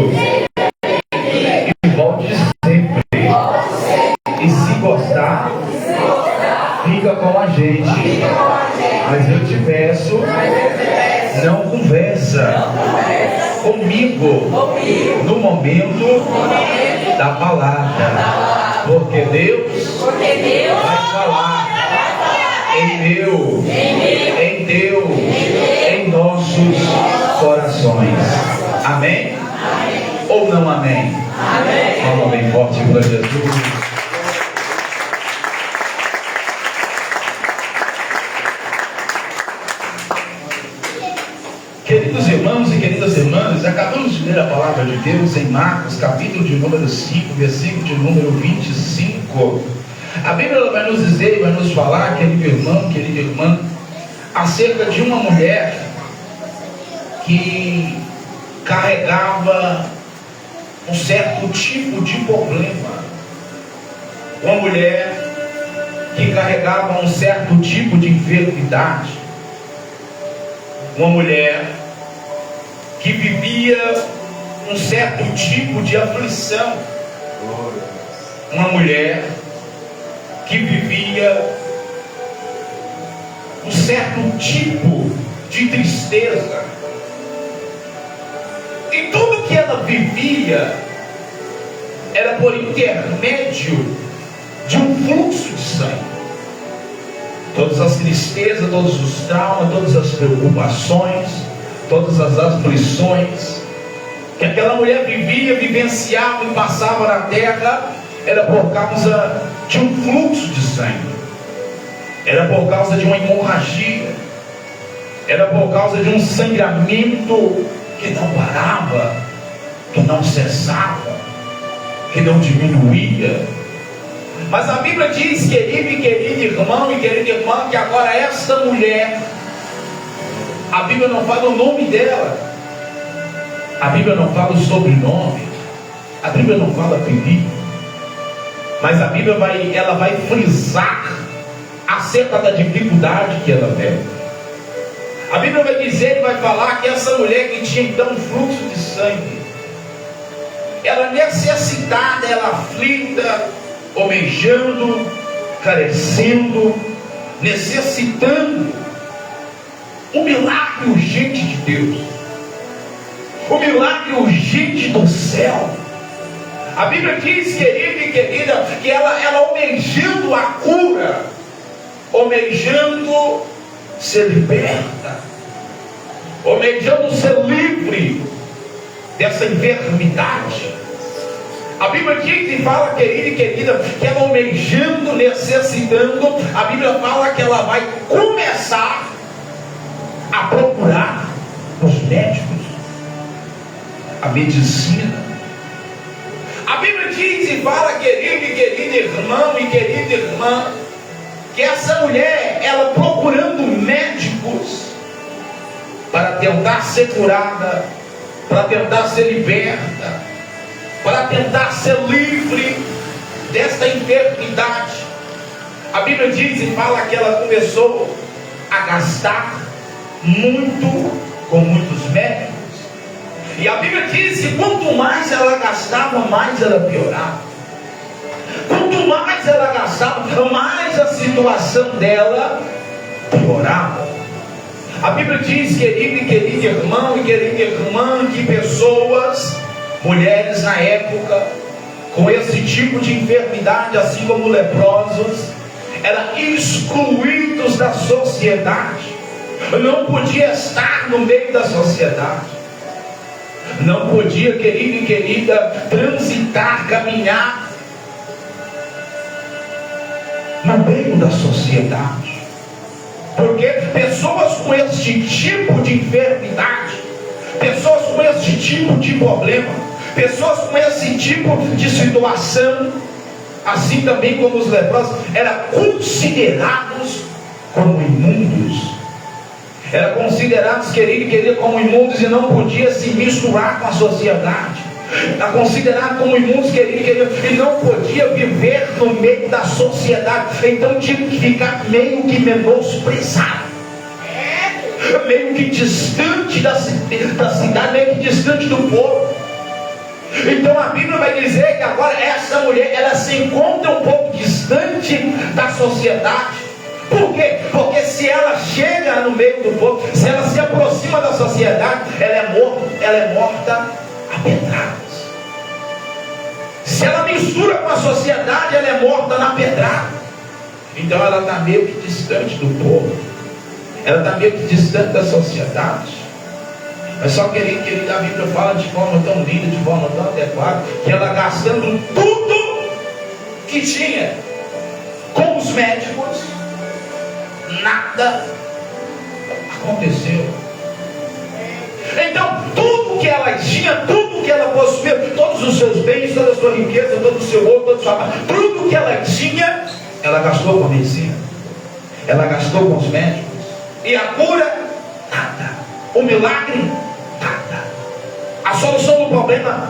bem-vindo. E volte sempre. E se gostar, fica com a gente. Mas eu te peço, não conversa comigo no momento da palavra. Porque Deus vai falar em nossos corações. Amém? Ou não amém? Fala bem forte para Jesus. Queridos irmãos e queridas irmãs, acabamos de ler a palavra de Deus em Marcos, capítulo de número 5, versículo de número 25. A Bíblia vai nos dizer, vai nos falar, querido irmão, querida irmã, acerca de uma mulher que carregava um certo tipo de problema. Uma mulher que carregava um certo tipo de enfermidade. Uma mulher que vivia um certo tipo de aflição. Uma mulher que vivia um certo tipo de tristeza. E tudo que ela vivia era por intermédio de um fluxo de sangue. Todas as tristezas, todos os traumas, todas as preocupações, todas as aflições que aquela mulher vivia, vivenciava e passava na terra, era por causa de um fluxo de sangue, era por causa de uma hemorragia, era por causa de um sangramento que não parava, que não cessava, que não diminuía. Mas a Bíblia diz, querido e querido irmão e querida irmã, que agora esta mulher, a Bíblia não fala o nome dela, a Bíblia não fala o sobrenome, a Bíblia não fala apelido, mas a Bíblia vai frisar acerca da dificuldade que ela teve. A Bíblia vai dizer e vai falar que essa mulher que tinha então um fluxo de sangue, ela necessitada, ela aflita, almejando, carecendo, necessitando um milagre urgente de Deus, um milagre urgente do céu. A Bíblia diz, querido e querida, que ela almejando a cura, almejando ser liberta, almejando ser livre dessa enfermidade. A Bíblia diz e fala, querida e querida, que ela almejando, necessitando, a Bíblia fala que ela vai começar a procurar os médicos, a medicina. A Bíblia diz e fala, querido e querida irmão e querida irmã, que essa mulher, ela procurando médicos para tentar ser curada, para tentar ser liberta, para tentar ser livre desta enfermidade. A Bíblia diz e fala que ela começou a gastar muito com muitos médicos. E a Bíblia diz que quanto mais ela gastava, mais ela piorava. Quanto mais ela gastava, mais a situação dela piorava. A Bíblia diz, querido e querido irmão e querida irmã, que pessoas, mulheres na época, com esse tipo de enfermidade, assim como leprosos, eram excluídos da sociedade, não podia estar no meio da sociedade, não podia, querido e querida, transitar, caminhar no meio da sociedade, porque pessoas com este tipo de enfermidade, pessoas com esse tipo de problema, pessoas com esse tipo de situação, assim também como os leprosos, eram considerados como imundos. Eram considerados, querido e querida, como imundos e não podia se misturar com a sociedade. Era considerado como imundos, querido e querida, e não podia viver no meio da sociedade. Então tinha que ficar meio que menosprezado, meio que distante da cidade, meio que distante do povo. Então a Bíblia vai dizer que agora essa mulher, ela se encontra um pouco distante da sociedade. Por quê? Porque se ela chega no meio do povo, se ela se aproxima da sociedade, ela é morta a pedradas. Se ela mistura com a sociedade, ela é morta na pedrada. Então ela está meio que distante do povo, ela está meio que distante da sociedade. Mas só querida, a Bíblia fala de forma tão linda, de forma tão adequada, que ela gastando tudo que tinha com os médicos, nada aconteceu. Então tudo que ela tinha, tudo que ela possuía, todos os seus bens, toda a sua riqueza, todo o seu ouro, todo o seu trabalho, tudo que ela tinha, ela gastou com a medicina, ela gastou com os médicos. E a cura, nada. O milagre, nada. A solução do problema,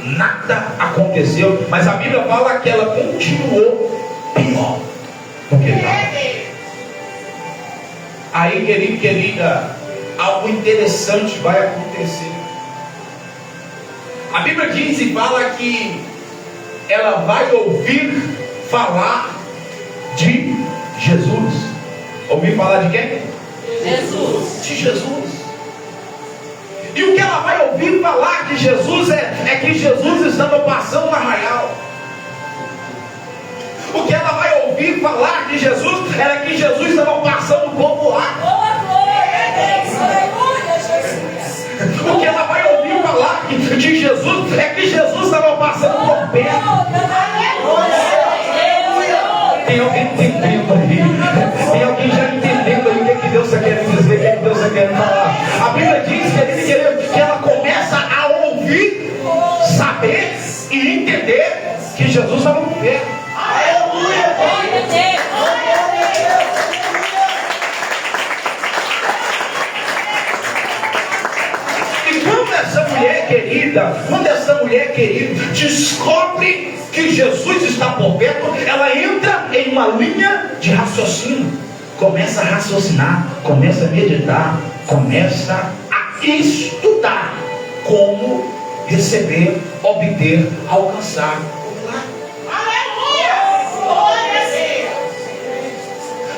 nada aconteceu. Mas a Bíblia fala que ela continuou pior do que já. Aí, querido e querida, algo interessante vai acontecer. A Bíblia diz e fala que ela vai ouvir falar de Jesus. Ouvir falar de quem? Jesus. De Jesus. E o que ela vai ouvir falar de Jesus é que Jesus estava passando no arraial. O que ela vai ouvir falar de Jesus era que Jesus estava passando o povo lá. O que ela vai ouvir falar de Jesus é que Jesus estava passando por perto. Tem alguém entendendo aí? Tem alguém já entendendo aí o que Deus está querendo dizer, o que Deus está querendo falar? A Bíblia diz que ela começa a ouvir, saber e entender que Jesus estava por perto. Aleluia! E quando essa mulher querida descobre que Jesus está por perto, ela entra em uma linha de raciocínio, começa a raciocinar, começa a meditar, começa a estudar como receber, obter, alcançar.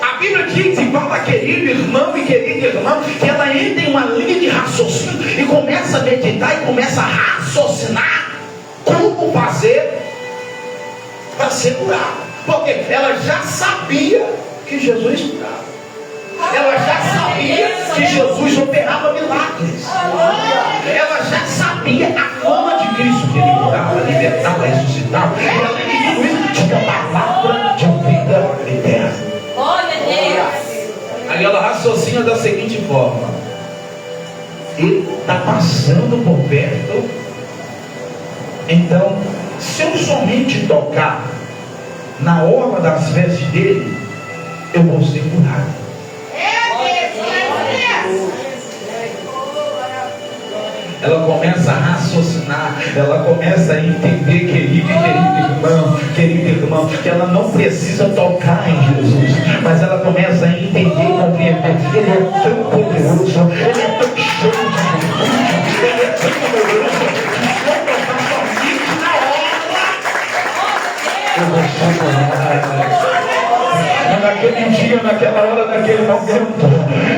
A Bíblia diz e fala, querido irmão e querida irmã, que ela entra em uma linha de raciocínio e começa a meditar e começa a raciocinar como fazer para ser curada. Porque ela já sabia que Jesus curava. Ela já sabia que Jesus operava milagres. Ela já sabia a fama de Cristo, que ele curava, libertava, ressuscitava. E além de tudo isso, tinha a palavra de vida eterna. Aí ela raciocina da seguinte forma: ele está passando por perto, então se eu somente tocar na orla das vestes dele, eu vou ser curado. Ela começa a raciocinar, ela começa a entender, querido irmão, que ela não precisa tocar em Jesus, mas ela começa a entender e compreender. Ele é tão poderoso, ele é tão cheio de virtude, ele é tão poderoso, que se eu tocar somente na hora, eu vou ser curado. Naquele dia, naquela hora, naquele momento,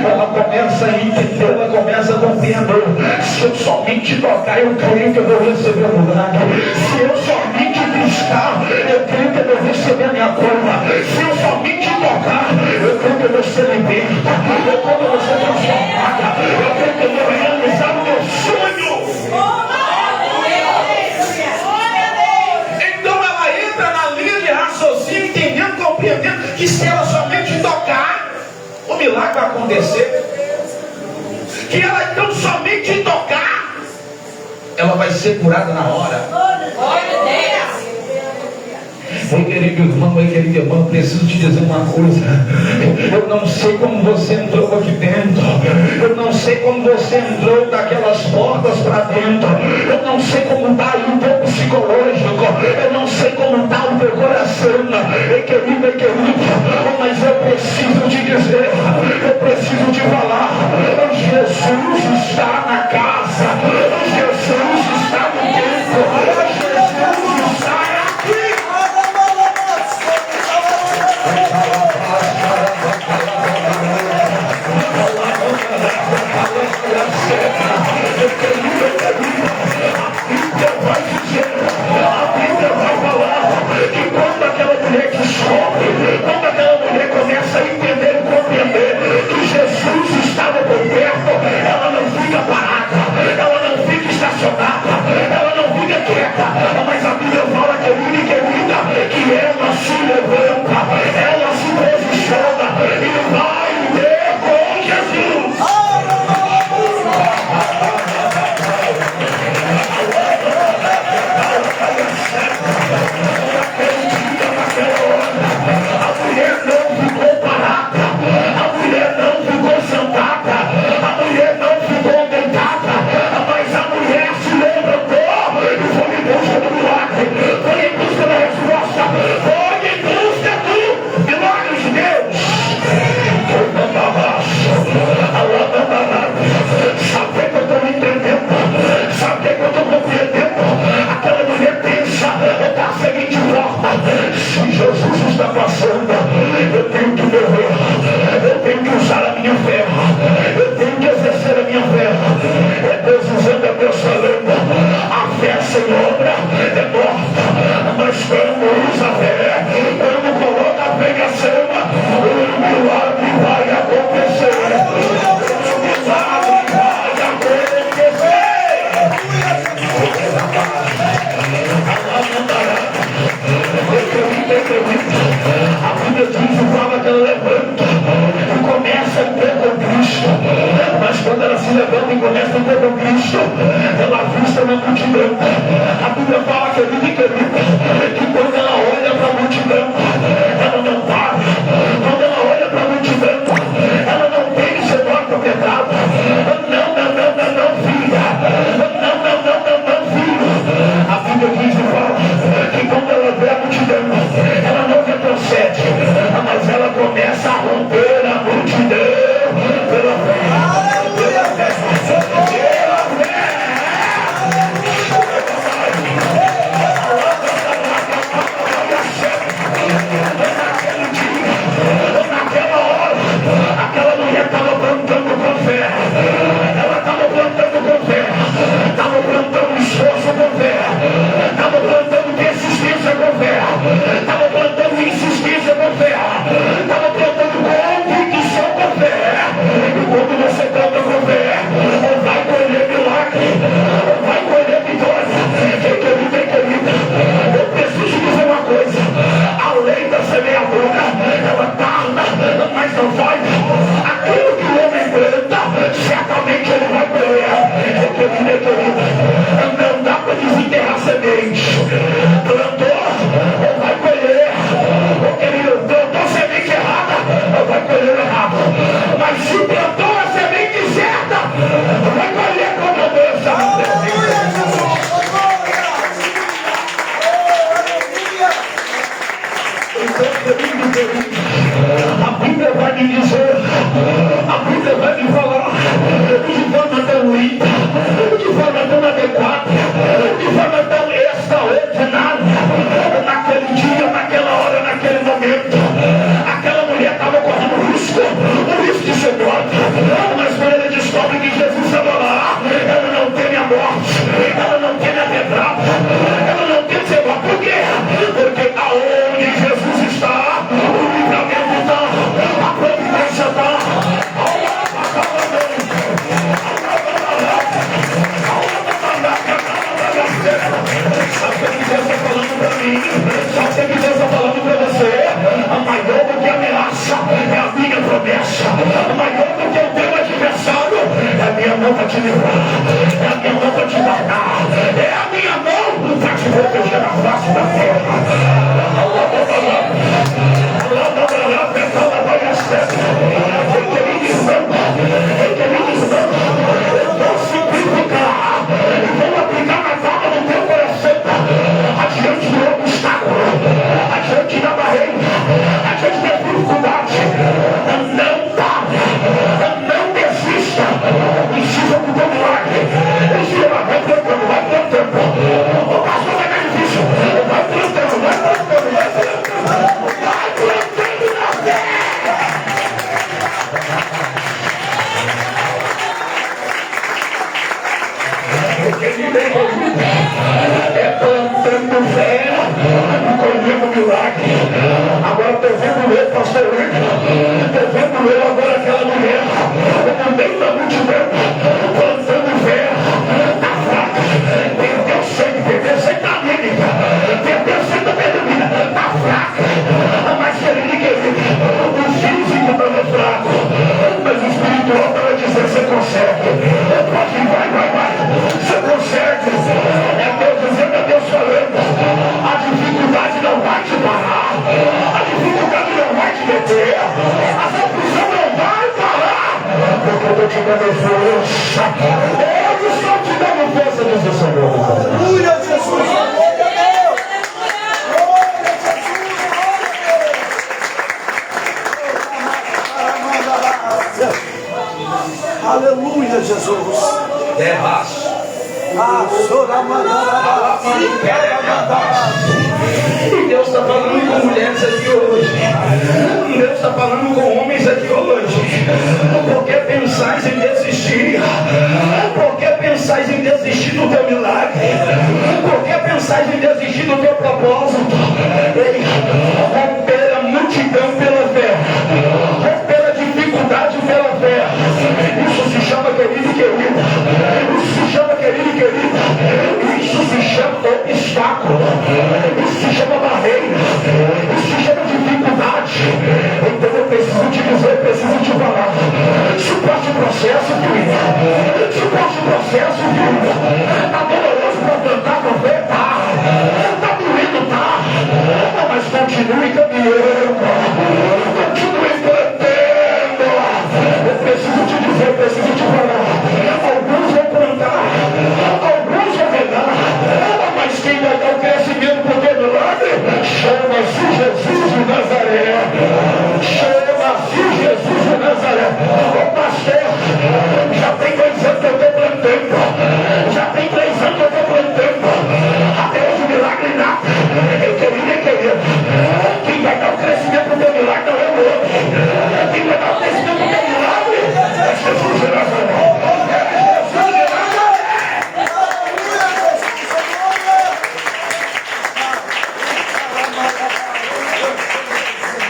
ela começa a entender, ela começa a compreender. Se eu somente tocar, eu creio que eu vou receber o milagre. Se eu somente buscar, eu creio que eu vou receber a minha cura. Se eu somente tocar, eu creio que eu vou ser liberta. Eu creio que eu vou ser transformada. Eu creio que eu vou realizar o meu sonho. Então ela entra na linha de raciocínio, entendendo, compreendendo que se ela somente tocar, o milagre vai acontecer. Que ela então somente tocar, ela vai ser curada na hora. Oi, querido irmão, oi, querida irmã, preciso te dizer uma coisa. Eu não sei como você entrou aqui dentro. Eu não sei como você entrou daquelas portas para dentro. Eu não sei como está aí o teu psicológico. Eu não sei como está o teu coração. Querido, mas eu preciso te dizer, eu preciso te falar. Jesus está na casa. Jesus está no templo. te proteger na face da terra. Vou simplificar e vou aplicar na palma do teu coração, adiante do obstáculo, adiante da barreira, adiante da dificuldade. Não pare, não desista. Precisa do teu milagre. Vai plantando, vai plantando. O pastor vai dar difícil. Vai plantando, vai plantando, vai plantando. Vai plantando na terra. É plantando fé, colhendo milagre. Agora estou vendo ele, pastor Rico. Estou vendo ele agora, aquela mulher, no meio da multidão, plantando fé. Está fraca, perdeu sangue da mímica, perdeu sangue da medicina, está fraca. Mas querido, o físico estava fraco, mas o espiritual estava dizendo: você consegue. Pode ir, vai. Você consegue. É Deus dizendo, é Deus falando. A dificuldade não vai te parar. A dificuldade não vai te deter. A aflição não vai parar. Porque eu estou te dando força. Eu estou te dando força, diz o Senhor. Aleluia, Jesus. Aleluia, Jesus. E Deus está falando com mulheres aqui hoje. Deus está falando com homens aqui hoje. Por que pensais em desistir? Por que pensais em desistir do teu milagre? Por que pensais em desistir do teu propósito? Ei, romper a multidão pela fé. Romper a dificuldade pela fé. Isso se chama, querido e querida. Isso se chama, querido e querida. Isso se chama obstáculo. Isso se chama barreira. Isso se chama dificuldade. Então eu preciso te dizer, preciso te falar. Suporte o processo, filho. Suporte o processo, filho. Está doloroso para plantar com fé? Tá. Está doendo? Tá. Mas continue caminhando. Continue plantando. Eu preciso te dizer, preciso te falar. Alguns vão plantar, alguns vão regar, mas quem vai dar o crescimento para o teu milagre chama-se Jesus de Nazaré. Chama-se Jesus de Nazaré. Ô pastor, já tem 2 anos que eu estou plantando, já tem 3 anos que eu estou plantando, até hoje o milagre nada. Eu queria. Quem vai dar o crescimento para o teu milagre não é o outro. Quem vai dar o crescimento para o teu milagre é Jesus de Nazaré.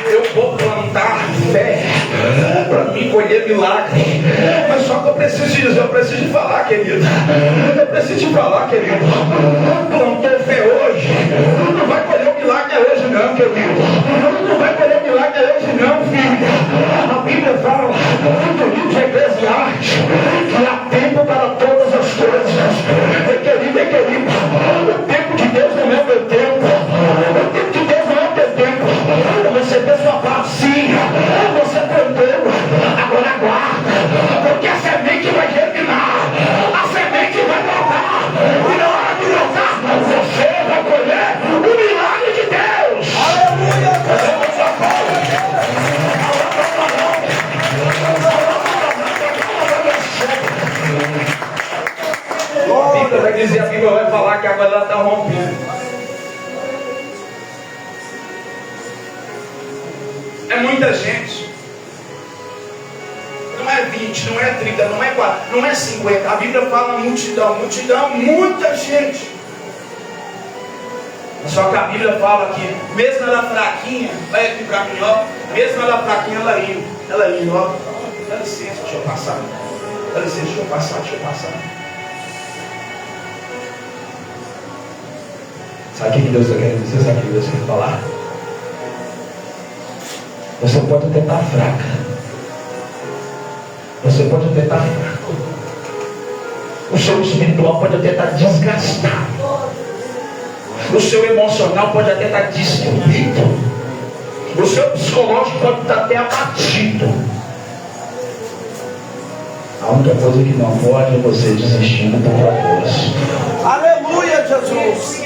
Eu vou plantar fé para me colher milagre. Mas só que eu preciso de falar, querido. Eu preciso te falar, querido. Plantou fé hoje, não vai colher o milagre hoje não, querido. Não vai colher o milagre hoje não, filho. A Bíblia fala no livro de Eclesiastes que há tempo para todas as coisas. Querido. O tempo de Deus não é o meu tempo. O tempo de Deus não é o teu tempo. Você tem sua parte, sim. Você plantou. Agora aguarda. Porque a semente vai germinar. A semente vai brotar. E na hora de brotar, você vai colher o milagre de Deus. Aleluia. A Bíblia vai dizer, a Bíblia vai falar que agora ela está rompendo. É muita gente. Não é 20, não é 30, não é 40, não é 50. A Bíblia fala multidão, muita gente. Só que a Bíblia fala que mesmo ela fraquinha, vai aqui para mim, ó. Mesmo ela fraquinha, ela indo, ó. Dá licença, deixa eu passar. Dá licença, deixa eu passar. Sabe o que Deus está querendo dizer? Sabe o que Deus quer falar? Você pode até estar fraca. Você pode até estar fraco. O seu espiritual pode até estar desgastado. O seu emocional pode até estar destruído. O seu psicológico pode estar até abatido. A única coisa que não pode é você desistir do propósito. Aleluia, Jesus.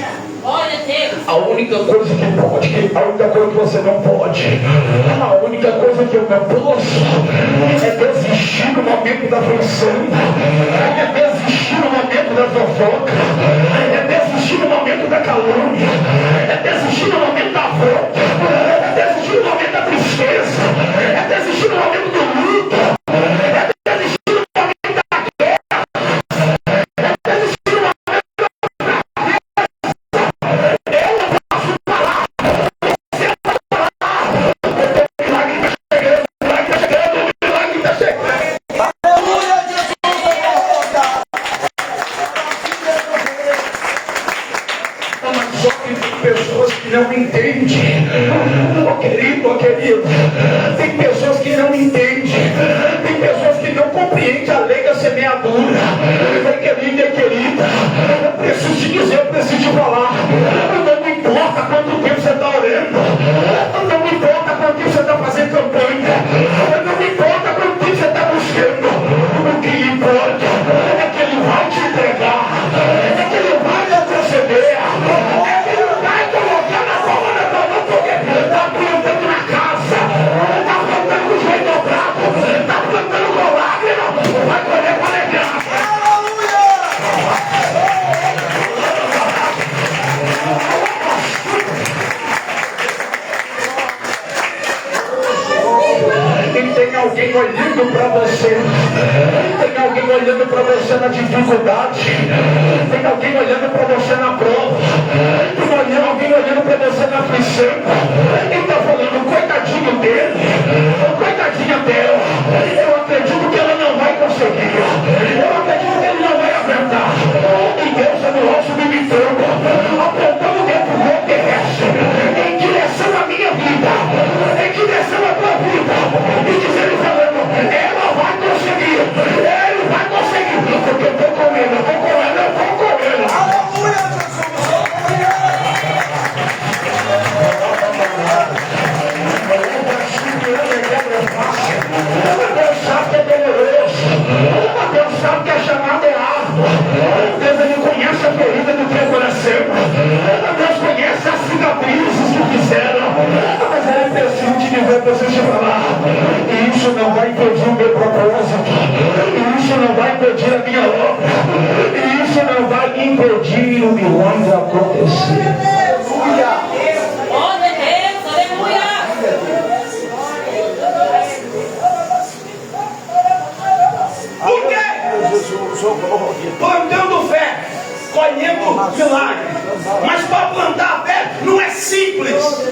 A única coisa que pode, a única coisa que você não pode, a única coisa que eu não posso é desistir no momento da aflição, é desistir no momento da fofoca, é desistir no momento da calúnia, é desistir no momento da afronta, é desistir no momento da tristeza, é desistir no momento do luto, é desistir no momento da guerra, é desistir no momento pessoas que não entendem. Oh querido, tem pessoas que não entendem. Tem pessoas que não compreendem a lei da semeadura. Querida, eu preciso te dizer, eu preciso te falar. Não importa quanto tempo você está orando, não importa quanto tempo você está fazendo campanha, não importa quanto tempo você está buscando. O que importa é que Ele vai te entregar, é que Ele vai te conceder. Está plantando na casa, está plantando o joelho dobrado, está plantando com lágrima, vai colher com alegria. E tem alguém olhando para você, tem alguém olhando para você na dificuldade, tem alguém olhando para você na prova, tem alguém olhando para você na aflição, e está falando, coitadinho dele, ou coitadinha dela, eu acredito que ela não vai conseguir, eu acredito que ele não vai aguentar, e Deus é no alto limitando, apontando o dedo meu terrestre, em direção à minha vida, em direção à tua vida, e dizendo, falando, ela vai conseguir, ele vai conseguir, porque eu estou com ele, eu estou com ele, eu estou com ele. Aleluia, Deus sabe que é doloroso, Deus sabe que a chamada é árdua, Deus ele conhece a ferida do teu coração, Deus conhece as cicatrizes que fizeram, mas ele precisa te dizer, precisa te falar, e isso não vai impedir o meu propósito, e isso não vai impedir a minha obra, e isso não vai impedir o milagre acontecer. Por quê? Plantando fé, colhendo milagre. Mas para plantar fé não é simples.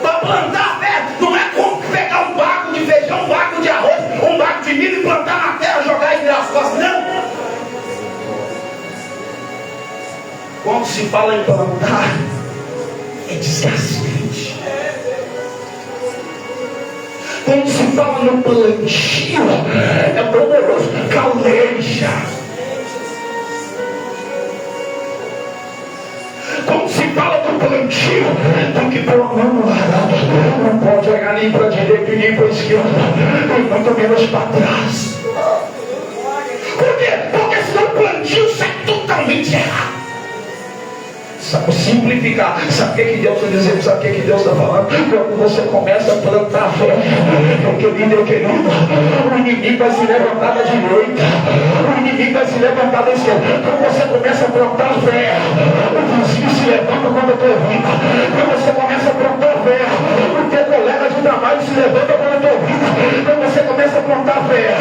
Para plantar fé não é como pegar um baco de feijão, um baco de arroz, um baco de milho e plantar na terra, jogar e virar as costas. Não. Quando se fala em plantar, é desgastante. Quando se fala no plantio, é doloroso, caleja. Quando se fala do plantio, tem que pôr a mão no arado, não pode olhar nem para a direita nem para a esquerda, e muito menos para trás. Por quê? Porque senão o plantio sai totalmente errado. Sabe simplificar? Sabe o que Deus está dizendo? Sabe o que Deus está falando? Quando você começa a plantar fé, querido, o inimigo vai se levantar da direita, o inimigo vai se levantar da esquerda. Quando você começa a plantar fé, o vizinho se levanta quando eu estou ouvindo. Quando você começa a plantar fé, o teu colega de trabalho se levanta quando eu estou ouvindo. Quando você começa a plantar fé,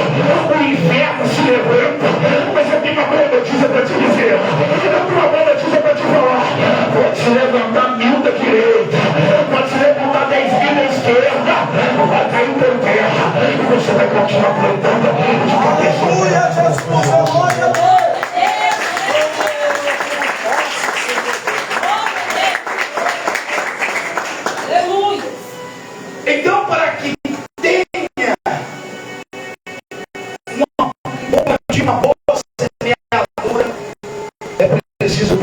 o inferno se levanta. Mas eu tenho uma boa notícia para te dizer, eu tenho uma boa notícia para te falar. Pode se levantar 1000 da direita, pode se levantar 10.000 da esquerda, vai cair por terra e você vai continuar plantando de cabeça. Aleluia, Jesus, aleluia. Então, para que tenha uma boa semeadura, é preciso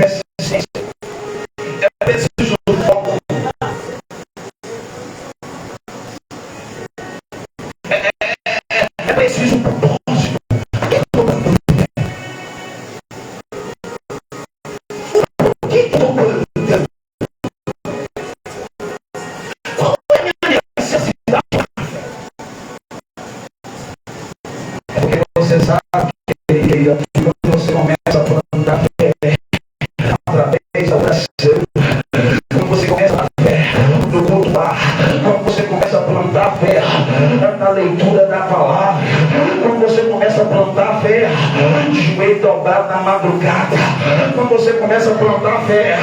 de joelho dobrado na madrugada, quando você começa a plantar fé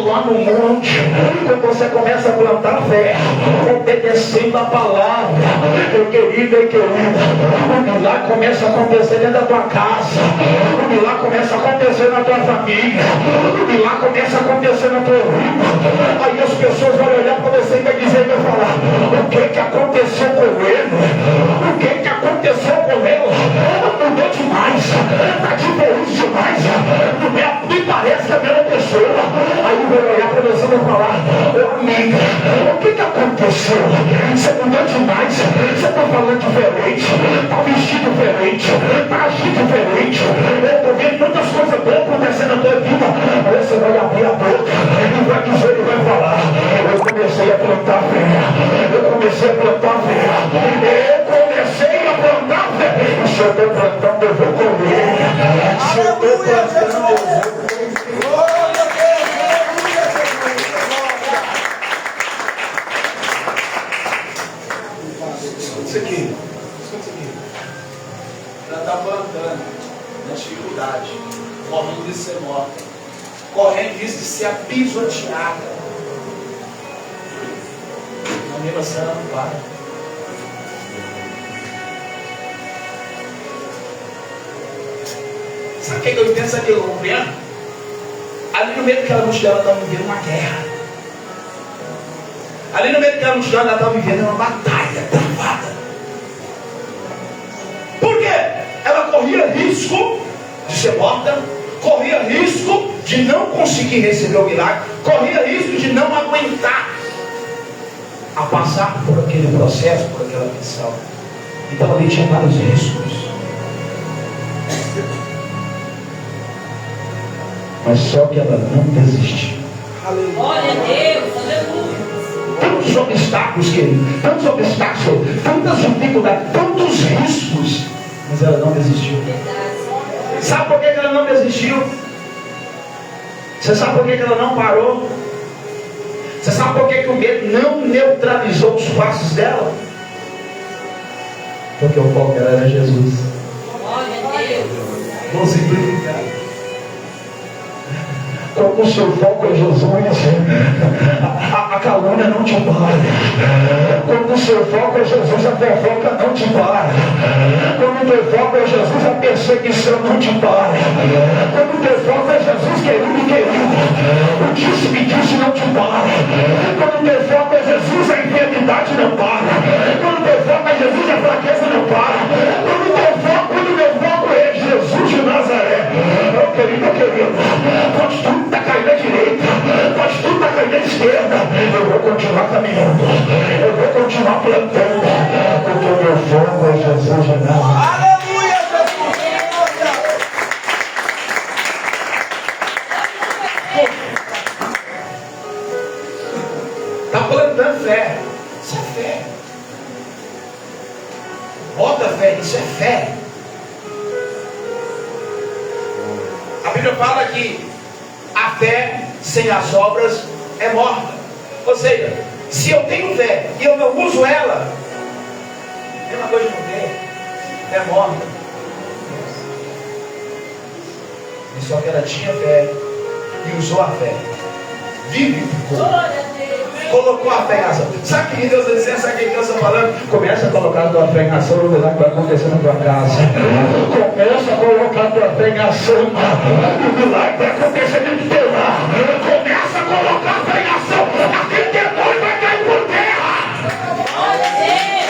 lá no monte, quando você começa a plantar fé obedecendo a palavra, meu querido e querida, o milagre começa a acontecer dentro da tua casa, o milagre começa a acontecer na tua família, o milagre começa a acontecer na tua vida. Aí as pessoas vão olhar para você e vai dizer, vai falar, o que aconteceu com ele? O que aconteceu com ela? Mudou demais, está diferente demais, me parece a mesma pessoa. Aí vai olhar para você e vai falar, ô amiga, o que aconteceu? Você mudou demais, você está falando diferente, está vestido diferente, está agindo diferente. Eu estou vendo muitas coisas boas acontecendo na tua vida. Aí você vai abrir a boca e vai dizer e vai falar, eu comecei a plantar fé, eu comecei a plantar fé, eu comecei a plantar fé. Se eu estou plantando, eu vou colher. Se eu estou plantando, eu vou colher. Isso aqui. Ela está plantando na dificuldade, correndo de ser morta, correndo risco de ser pisoteada. Na mesma cena não para. Sabe o que eu entendo? Sabe o que eu compreendo? Ali no meio daquela multidão ela estava vivendo uma guerra. Ali no meio daquela multidão ela estava vivendo uma batalha travada. Por quê? Ela corria risco de ser morta, corria risco de não conseguir receber o milagre, corria risco de não aguentar a passar por aquele processo, por aquela missão. Então ali tinha vários riscos. Mas só que ela não desistiu. Glória a Deus, aleluia. Tantos obstáculos, querido, tantos obstáculos, tantas dificuldades, tantos riscos, mas ela não desistiu. Sabe por que ela não desistiu? Você sabe por que ela não parou? Você sabe por que o medo não neutralizou os passos dela? Porque o foco dela era Jesus. Glória a Deus. Vou simplificar. Quando o seu foco é Jesus, a calúnia não te para. Quando o seu foco é Jesus, a fofoca não te para. Quando o teu foco é Jesus, a perseguição não te para. Quando o teu foco é Jesus, querido e querido, o disse-me-disse não te para. Quando o teu foco é Jesus, a enfermidade não para. Quando o teu foco é Jesus, a fraqueza não para. Quando o meu foco é Jesus de Nazaré, meu querido, pode tudo está caindo à direita, pode tudo está caindo à esquerda, eu vou continuar caminhando, eu vou continuar plantando, porque o meu foco é Jesus de Nazaré. Aleluia, Jesus! Está plantando fé, isso é fé. Bota fé, isso é fé. A Bíblia fala que a fé sem as obras é morta. Ou seja, se eu tenho fé e eu não uso ela, a mesma coisa não tem, é morta. E só que ela tinha fé e usou a fé. Vivificou. Glória a Deus. Colocou a fé em ação. Sabe o que Deus está dizendo? Sabe o que Deus está falando? Começa a colocar a tua fé em ação, o milagre vai acontecer na tua casa. Começa a colocar a tua fé em ação, o milagre vai acontecer dentro do teu lar. Começa a colocar a fé em ação, aquele demônio vai cair por terra. Glória a Deus.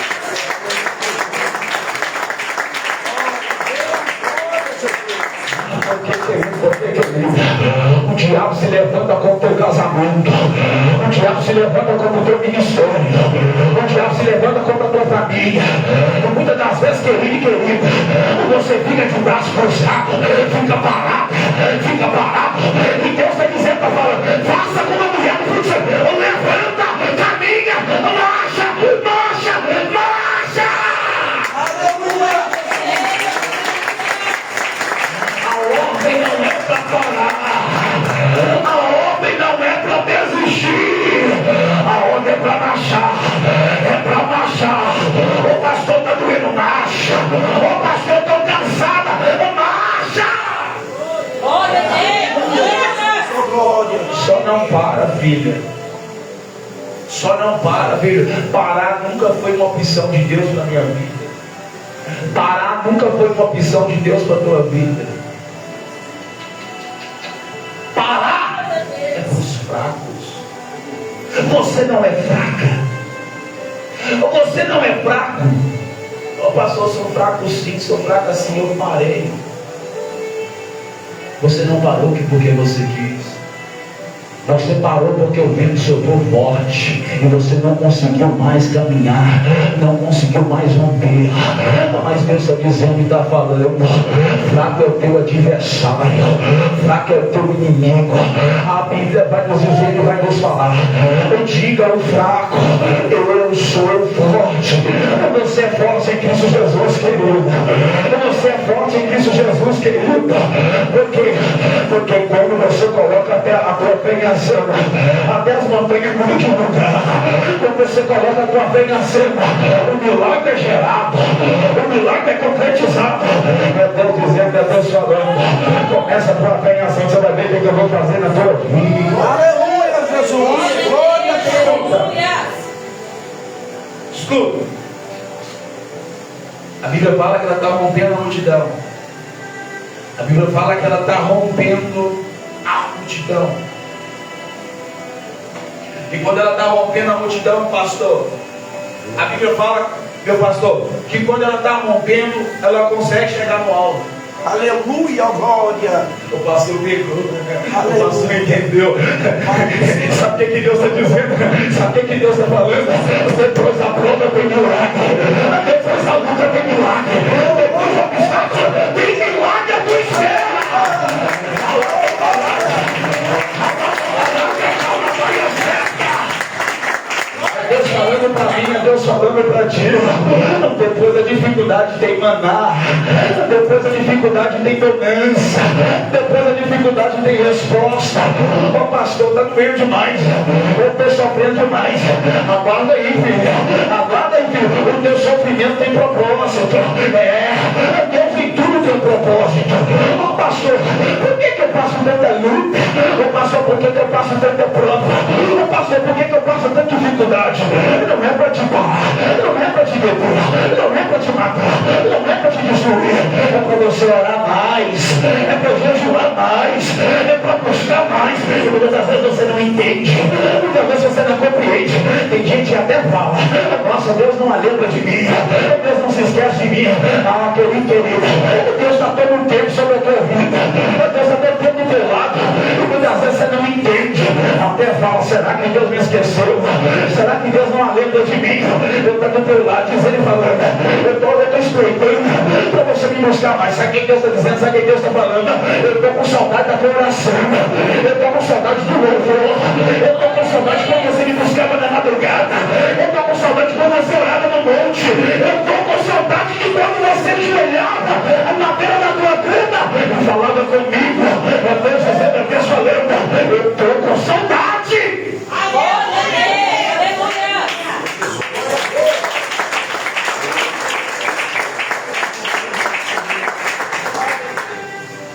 O diabo se levanta contra o teu casamento, o diabo se levanta contra o teu ministério, o diabo se levanta contra a tua família. E muitas das vezes, querido e querida, você fica de braço cruzado, fica parado, e Deus está dizendo, está falando, faça como a mulher do fruto, levanta, caminha, marcha. Aleluia! A ordem não é para parar, a ordem não é para desistir, a ordem é para marchar, O pastor está doendo, marcha. O pastor está cansada, para, filha. Só não para, filho. Parar nunca foi uma opção de Deus na minha vida. Parar nunca foi uma opção de Deus para a tua vida. Parar é para os fracos. Você não é fraca. Você não é fraco. Ô pastor, sou fraco sim, sou fraco assim, eu parei. Você não parou porque você quis. Você parou porque o vento soprou forte e você não conseguiu mais caminhar, não conseguiu mais romper. Mas Deus está dizendo e está falando: fraco é o teu adversário, fraco é o teu inimigo. A Bíblia vai nos dizer e vai nos falar: diga ao fraco, eu sou forte. Você é forte em Cristo Jesus, querido. Você é forte em Cristo Jesus, querido. Por quê? Porque quando você coloca até a tua fé em ação, até as montanhas mudam de lugar. Quando você coloca a tua fé em ação, o milagre é gerado, o milagre é concretizado. É Deus dizendo, é Deus falando: começa a tua fé em ação, você vai ver o que eu vou fazer na tua vida. Aleluia, Jesus. Glória a Deus. Aleluia. Escuta, a Bíblia fala que ela está rompendo a multidão. A Bíblia fala que ela está rompendo a multidão. E quando ela está rompendo a multidão, pastor, a Bíblia fala, meu pastor, que quando ela está rompendo, ela consegue chegar no alto. Aleluia, glória. O pastor pegou, o pastor entendeu. Sabe o que Deus está dizendo? Sabe o que Deus está falando? Depois da prova tem milagre. Depois da luta tem milagre. Depois do obstáculo tem milagre à tua espera. Deus falando para mim, Deus falando para ti. Depois da dificuldade tem maná. Depois da dificuldade tem bonança. Depois da dificuldade tem resposta. Ô pastor, está doendo demais. Eu estou sofrendo demais. Aguarda aí, filho. Aguarda aí, filho. O teu sofrimento tem propósito. Deus em tudo tem propósito. Ô pastor, por que eu passo tanta luta? Ô pastor, por que eu passo tanta prova? Ô pastor, por que eu passo tanta dificuldade? Não é para te parar, não é para te deter, não é para te matar, não é para te destruir. É para você orar mais, é para jejuar mais, é para buscar mais. E muitas das vezes você não entende, muitas vezes você não compreende. Tem gente que até fala: nossa, Deus não lembra de mim, Deus não se esquece de mim. Ah, querido, Deus está todo o tempo sobre a tua vida, Deus está todo o tempo do teu lado. E muitas vezes você não entende, até fala: será que Deus me esqueceu? Será que Deus não lembra de mim? Eu estou do teu lado dizendo e falando: eu estou espreitando para você me buscar mais. Sabe o que Deus está dizendo? Sabe o que Deus está falando? Eu estou com saudade da tua oração, eu estou com saudade do louvor, eu estou com saudade quando você me buscava na madrugada, eu estou com saudade quando você orava no monte, eu estou com saudade de quando você ajoelhava na beira da tua cama e falava comigo. É Deus dizendo, é Deus falando: eu estou com saudade.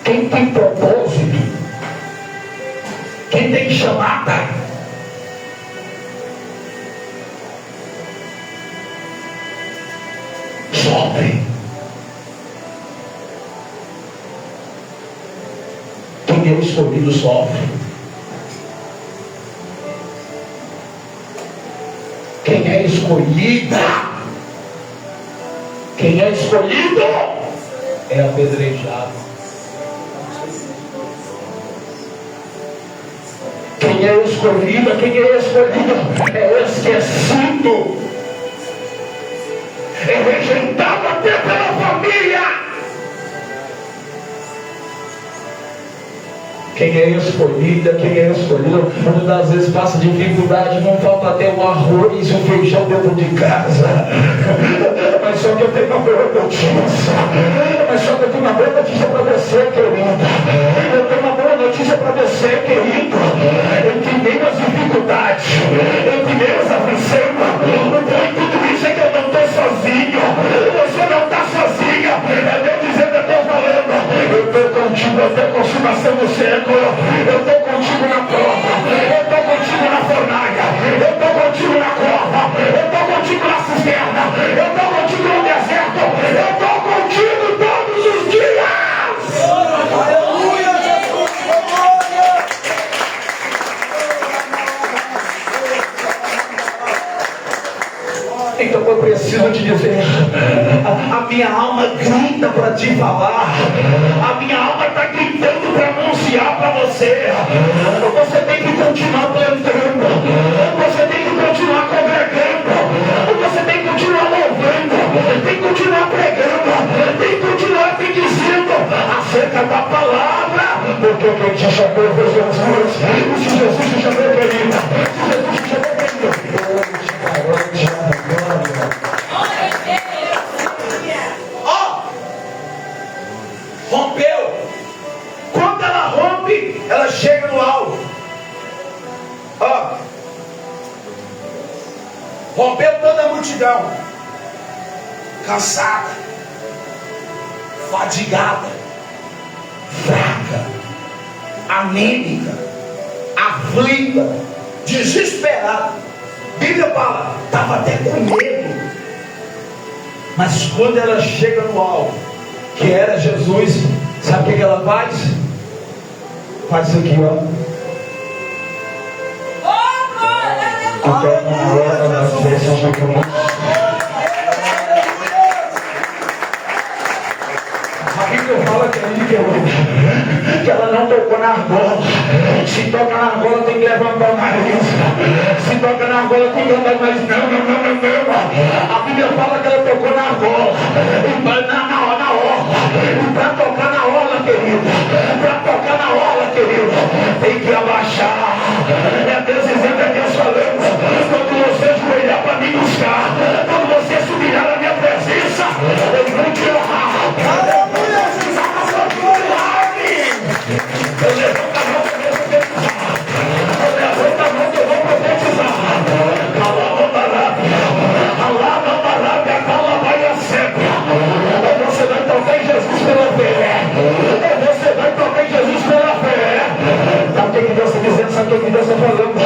Quem tem propósito, quem tem chamada, sofre. Quem é escolhido sofre. Quem é escolhida, quem é escolhido é apedrejado. Quem é escolhido, quem é escolhido é esquecido, é rejeitado até pela família. Quem é escolhida, quem é escolhido, muitas das vezes passa dificuldade, não falta até o arroz e o feijão dentro de casa. Mas só que eu tenho uma boa notícia. Mas só que eu tenho uma boa notícia para você, querido. Eu tenho uma boa notícia para você, querido. Entre meias dificuldades, entre meias aflições, o bom em tudo isso é que eu não estou sozinho. Você não está sozinha. É Deus dizendo, eu estou falando: eu estou contigo até a consumação do século. Eu estou contigo na prova. Eu estou a palavra, porque quem te chamou foi Jesus. E se Jesus te chamou, querido, se Jesus te chamou, ó, rompeu. Quando ela rompe, ela chega no alvo. Ó, rompeu toda a multidão, cansada, fadigada, fraca, anêmica, aflita, desesperada. A Bíblia fala, estava até com medo. Mas quando ela chega no alvo, que era Jesus, sabe o que ela faz? Faz isso aqui, ó. A Bíblia fala que ela não tocou na argola. Se toca na argola tem que levantar o nariz. Se toca na argola tem que andar mais. Não. A Bíblia fala que ela tocou na argola. Na orla. E para tocar na orla, querido, tem que abaixar. É Deus dizendo, é Deus falando. Quando você ajoelhar para me buscar, quando você subir na minha presença, eu vou te honrar. Aleluia, Jesus, a sua glória. Eu levanto a mão que eu vou profetizar. Eu levanto a mão que eu vou profetizar. Alabarábia, calabaia sempre. Você vai tocar em Jesus pela fé. Você vai tocar em Jesus pela fé. Sabe o que Deus está dizendo? Sabe o que Deus está falando?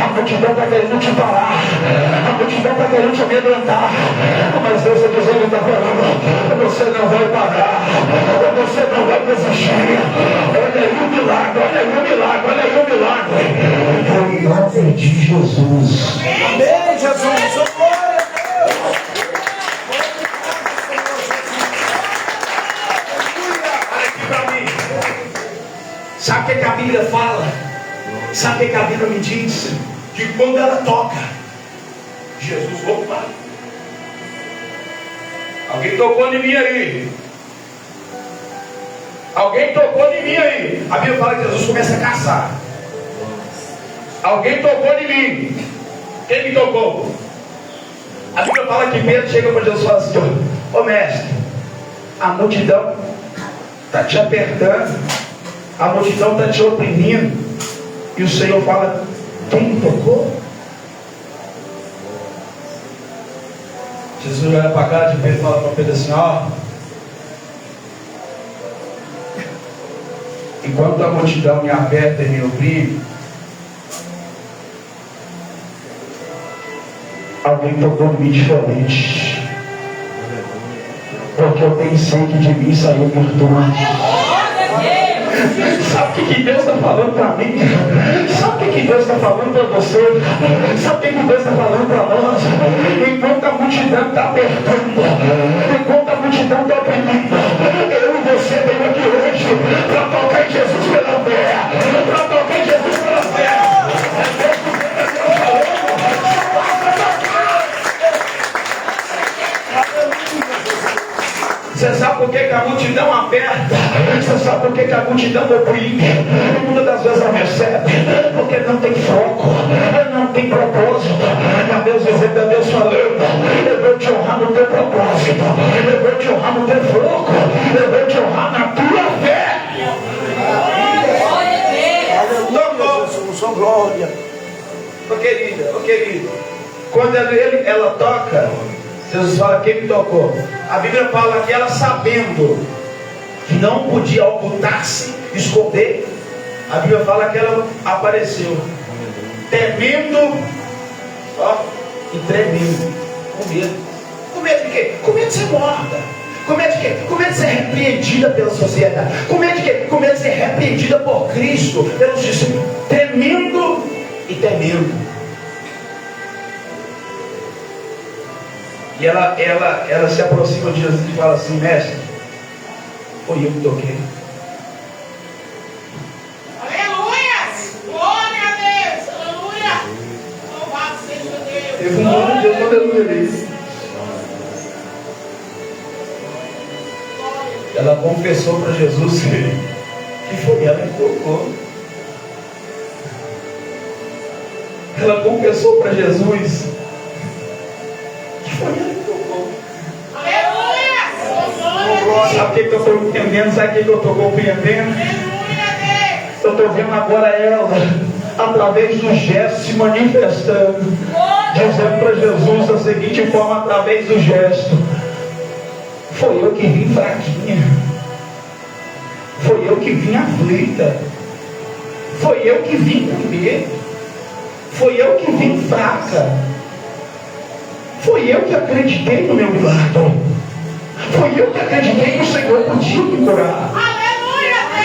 A multidão está querendo te parar. A multidão está querendo te amedrontar. Mas Deus está dizendo, está falando, você não vai parar. Você não vai desistir. Olha aí o milagre, olha aí o milagre, olha aí o milagre. Em nome de Jesus. Amém, Jesus. Glória a Deus. Olha aqui para mim. Sabe o que a Bíblia fala? Sabe o que a Bíblia me diz? Que quando ela toca, Jesus, opa! Alguém tocou em mim aí. Alguém tocou em mim aí. A Bíblia fala que Jesus começa a caçar. Alguém tocou em mim. Quem me tocou? A Bíblia fala que Pedro chega para Jesus e fala assim: ô mestre, a multidão está te apertando, a multidão está te oprimindo. E o Senhor fala: quem me tocou? Jesus olha para cá de Pedro e fala para Pedro assim: ó, enquanto a multidão me aperta e me oprime, alguém tocou em mim diferente. Porque eu pensei que de mim saiu virtude. Sabe o que Deus está falando para mim? Sabe o que Deus está falando para você? Sabe o que Deus está falando para nós? Enquanto a multidão está apertando, enquanto a multidão está oprimindo, eu e você venho aqui hoje para tocar em Jesus pela fé. Para tocar em Jesus pela fé. Você sabe por que a multidão aperta? Você sabe por que a multidão oprime? E muitas das vezes ela recebe, porque não tem foco, não tem propósito. É Deus dizendo, é Deus falando: eu vou te honrar no teu propósito, eu vou te honrar no teu foco, eu vou te honrar na tua fé. Aleluia, Jesus, sua glória. Ô querido, quando ela toca, Jesus fala: quem me tocou? A Bíblia fala que ela, sabendo que não podia ocultar-se, esconder, a Bíblia fala que ela apareceu, temendo, ó, e tremendo, com medo. Com medo de quê? Com medo de ser morta. Com medo de quê? Com medo de ser repreendida pela sociedade. Com medo de quê? Com medo de ser repreendida por Cristo, pelos discípulos. Tremendo e temendo. E ela se aproxima de Jesus e fala assim: mestre, foi eu que toquei. Aleluia! Glória a Deus! Aleluia! Louvado seja Deus! Teve um nome de Deus, aleluia. Ela confessou para Jesus que foi ela que tocou. Ela confessou para Jesus que foi ela que tocou. Aleluia! Sabe o que eu estou entendendo? Sabe o que eu estou compreendendo? Eu estou vendo agora ela, através do gesto, se manifestando, dizendo para Jesus da seguinte forma, através do gesto: foi eu que vim fraquinha, foi eu que vim aflita, foi eu que vim com medo, foi eu que vim fraca, foi eu que acreditei no meu milagre, foi eu que acreditei que o Senhor podia me curar,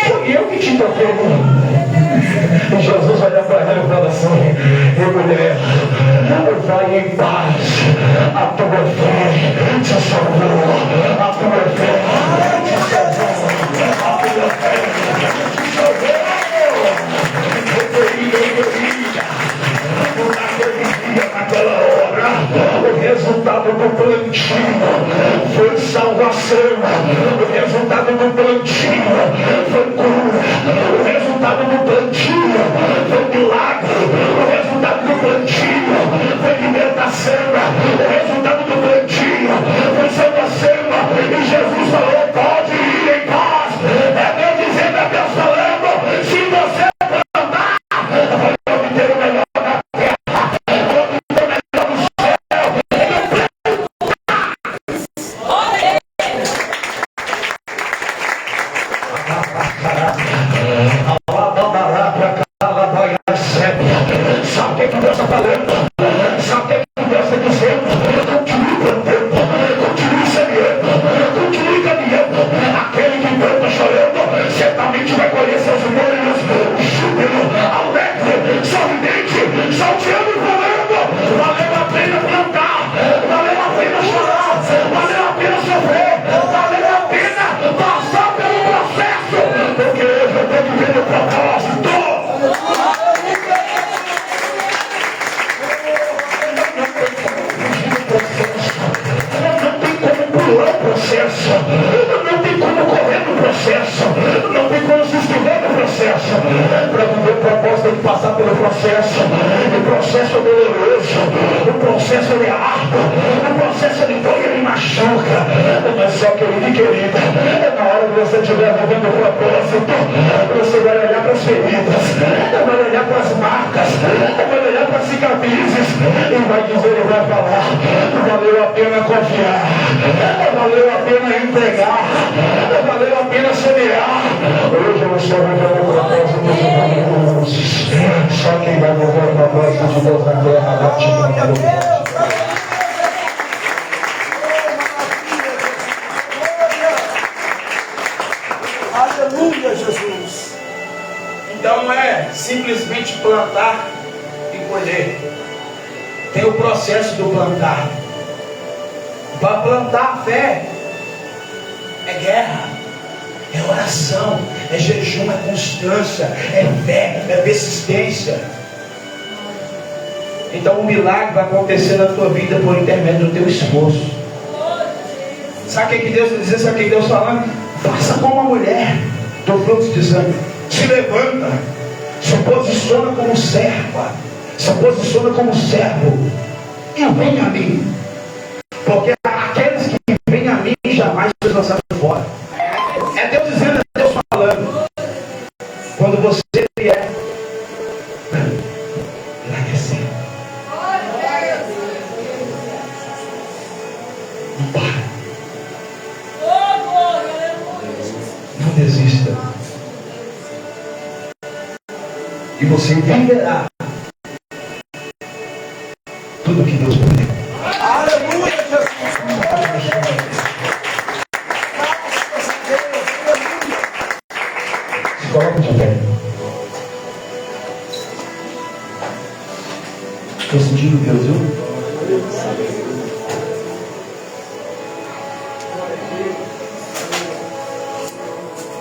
foi eu que te toquei. E Jesus olha para ela e fala assim: mulher, vai em paz, a tua fé te salvou, a tua fé te salvou, a tua fé te salvou. Naquela hora, o resultado do plantio foi salvação, o resultado do plantio foi cura, o resultado do plantio foi milagre, o resultado do plantio foi libertação, o resultado do plantio foi salvação. E Jesus falou: pode ir em paz. É Deus dizendo, é Deus falando: se você plantar, vai obter o melhor da terra, vai obter o melhor do céu. Sabe o que Deus está falando? Sabe o que Deus está dizendo? Continue plantando, continue semeando, continue caminhando. Aquele que planta chorando, certamente vai colher seus molhos, júbilo, alegre, sorridente, salteando e falando: valeu a pena plantar, valeu a pena chorar, valeu a pena sofrer, valeu a pena passar pelo processo, porque hoje eu estou vivendo o propósito. Processo, não tem como correr no processo, não tem como se esquivar no processo. Para viver o propósito tem que passar pelo processo. O processo é doloroso, o processo é árduo, o processo ele dói, ele machuca. Mas só, querido e querida, é na hora que você estiver vivendo o propósito, você vai olhar para as feridas, vai olhar para as marcas, vai olhar para as cicatrizes e vai dizer, e vai falar: valeu a pena confiar, valeu a pena entregar, valeu a pena semear. Hoje eu estou vivendo o propósito de Deus. Só quem vai viver o propósito de Deus na terra vai te ganhar. Aleluia, Jesus. Então não é simplesmente plantar e colher. Tem o processo do plantar. Para plantar a fé é guerra, é oração, é jejum, é constância, é fé, é persistência. Então o milagre vai acontecer na tua vida por intermédio do teu esforço. Sabe o que Deus está dizendo? Sabe o que Deus está falando? Faça como a mulher do fluxo de sangue. Se levanta, se posiciona como serva, se posiciona como servo e vem a mim. Porque aqueles que vêm a mim jamais serão lançados fora. É Deus dizendo, é Deus falando. Quando você vier, enriquecer. Não para. Não desista. E você entenderá tudo que Deus prometeu. Aleluia, Jesus. Se coloca de pé. Estou sentindo Deus, viu?